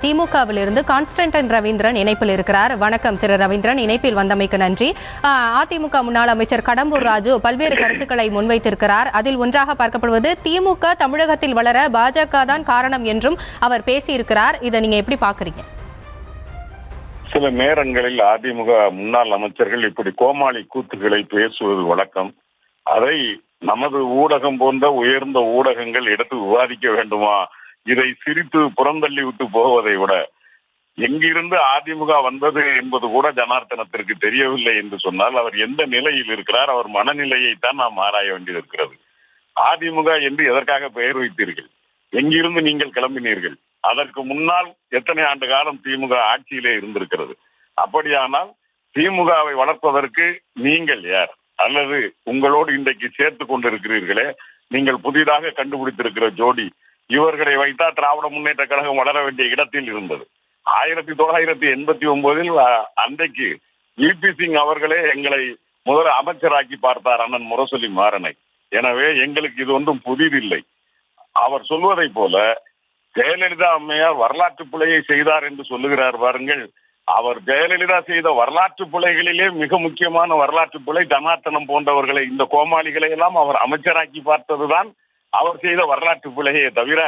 திமுகவிலிருந்து Constantine Ravindran இணைப்பில் இருக்கிறார். வணக்கம் திரு ரவீந்திரன், இணைப்பில் வந்தமைக்கு நன்றி. அதிமுக முன்னாள் அமைச்சர் கடம்பூர் ராஜு பல்வேறு கருத்துக்களை முன்வைத்திருக்கிறார். அதில் ஒன்றாக பார்க்கப்படுவது திமுக தமிழகத்தில் வளர பாஜக தான் காரணம் என்றும் அவர் பேசியிருக்கிறார். இதை நீங்க எப்படி பாக்குறீங்க? சில நேரங்களில் அதிமுக முன்னாள் அமைச்சர்கள் இப்படி கோமாளி கூத்துக்களை பேசுவது வழக்கம். அதை நமது ஊடகம் போன்ற உயர்ந்த ஊடகங்கள் எடுத்து விவாதிக்க வேண்டுமா? இதை சிரித்து புறந்தள்ளி விட்டு போவதை விட எங்கிருந்து அதிமுக வந்தது என்பது கூட ஜனார்த்தனத்திற்கு தெரியவில்லை என்று சொன்னால் அவர் எந்த நிலையில் இருக்கிறார், அவர் மனநிலையைத்தான் நாம் ஆராய வேண்டியிருக்கிறது. அதிமுக என்று எதற்காக பெயர் வைத்தீர்கள்? எங்கிருந்து நீங்கள் கிளம்பினீர்கள்? அதற்கு முன்னால் எத்தனை ஆண்டு காலம் திமுக ஆட்சியிலே இருந்திருக்கிறது? அப்படியானால் திமுகவை வளர்ப்பதற்கு நீங்கள் யார்? அல்லது உங்களோடு இன்றைக்கு சேர்த்து கொண்டிருக்கிறீர்களே, நீங்கள் புதிதாக கண்டுபிடித்திருக்கிற ஜோடி, இவர்களை வைத்தா திராவிட முன்னேற்ற கழகம் வளர வேண்டிய இடத்தில் இருந்தது. 1989 அன்றைக்கு விபி சிங் அவர்களே எங்களை முதல் அமைச்சராக்கி பார்த்தார், அண்ணன் முரசொலி மாறனை. எனவே எங்களுக்கு இது ஒன்றும் புதிதில்லை. அவர் சொல்வதை போல ஜெயலலிதா அம்மையார் வரலாற்று பிழையை செய்தார் என்று சொல்லுகிறார் பாருங்கள். அவர் ஜெயலலிதா செய்த வரலாற்று பிழைகளிலே மிக முக்கியமான வரலாற்று பிழை ஜனார்த்தனம் போன்றவர்களை, இந்த கோமாளிகளை எல்லாம் அவர் அமைச்சராக்கி பார்த்ததுதான் அவர் செய்த வரலாற்று பிழையே தவிர,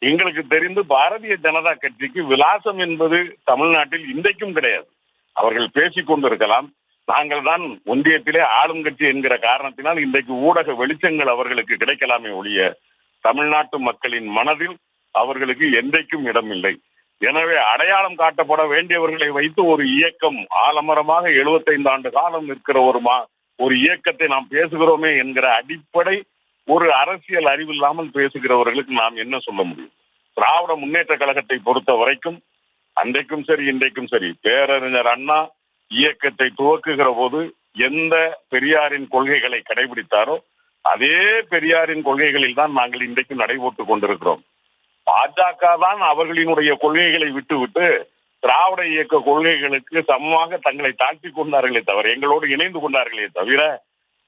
எங்களுக்கு தெரிந்து பாரதிய ஜனதா கட்சிக்கு விலாசம் என்பது தமிழ்நாட்டில் இன்றைக்கும் கிடையாது. அவர்கள் பேசிக் கொண்டிருக்கலாம், நாங்கள் தான் ஒன்றியத்திலே ஆளும் கட்சி என்கிற காரணத்தினால் இன்றைக்கு ஊடக வெளிச்சங்கள் அவர்களுக்கு கிடைக்கலாமே ஒழிய தமிழ்நாட்டு மக்களின் மனதில் அவர்களுக்கு என்றைக்கும் இடமில்லை. எனவே அடையாளம் காட்டப்பட வேண்டியவர்களை வைத்து ஒரு இயக்கம் ஆலமரமாக 75 ஆண்டு காலம் இருக்கிற ஒரு இயக்கத்தை நாம் பேசுகிறோமே என்கிற அடிப்படை ஒரு அரசியல் அறிவில்லாமல் பேசுகிறவர்களுக்கு நாம் என்ன சொல்ல முடியும்? திராவிட முன்னேற்ற கழகத்தை பொறுத்த வரைக்கும் அன்றைக்கும் சரி இன்றைக்கும் சரி, பேரறிஞர் அண்ணா இயக்கத்தை துவக்குகிற போது எந்த பெரியாரின் கொள்கைகளை கடைபிடித்தாரோ அதே பெரியாரின் கொள்கைகளில் தான் நாங்கள் இன்றைக்கு நடைபோட்டுக் கொண்டிருக்கிறோம். பாஜக தான் அவர்களினுடைய கொள்கைகளை விட்டுவிட்டு திராவிட இயக்க கொள்கைகளுக்கு சமமாக தங்களை தாழ்த்தி கொண்டார்களே தவிர, எங்களோடு இணைந்து கொண்டார்களே தவிர,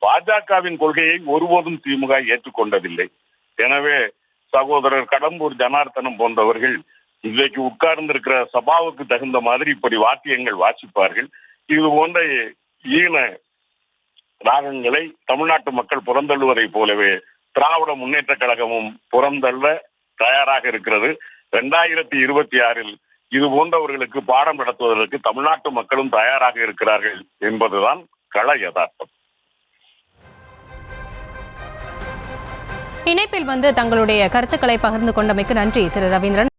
பாஜகவின் கொள்கையை ஒருபோதும் திமுக ஏற்றுக்கொண்டதில்லை. எனவே சகோதரர் கடம்பூர் ஜனார்த்தனம் போன்றவர்கள் இன்றைக்கு உட்கார்ந்திருக்கிற சபாவுக்கு தகுந்த மாதிரி இப்படி வாத்தியங்கள் வாசிப்பார்கள். இது போன்ற ஈன ராகங்களை தமிழ்நாட்டு மக்கள் புறந்தள்ளுவதை போலவே திராவிட முன்னேற்ற கழகமும் புறந்தள்ள தயாராக இருக்கிறது. 2026 இது போன்றவர்களுக்கு பாடம் நடத்துவதற்கு தமிழ்நாட்டு மக்களும் தயாராக இருக்கிறார்கள் என்பதுதான் கள யதார்த்தம். இணைப்பில் தங்களுடைய கருத்துக்களை பகிர்ந்து கொண்டமைக்கு நன்றி திரு ரவீந்திரன்.